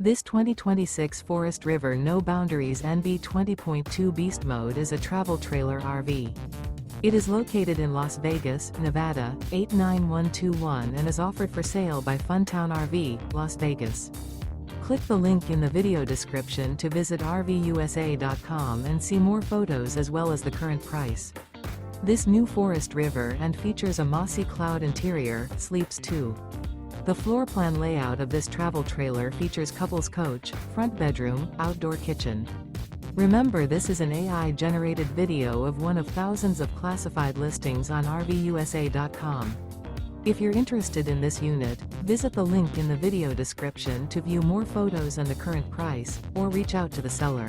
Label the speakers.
Speaker 1: This 2026 Forest River No Boundaries NB 20.2 Beast Mode is a travel trailer RV. It is located in Las Vegas, Nevada, 89121 and is offered for sale by Funtown RV, Las Vegas. Click the link in the video description to visit RVUSA.com and see more photos as well as the current price. This new Forest River and features a mossy cloud interior, sleeps 2. The floor plan layout of this travel trailer features couples coach, front bedroom, outdoor kitchen. Remember, this is an AI-generated video of one of thousands of classified listings on RVUSA.com. If you're interested in this unit, visit the link in the video description to view more photos and the current price, or reach out to the seller.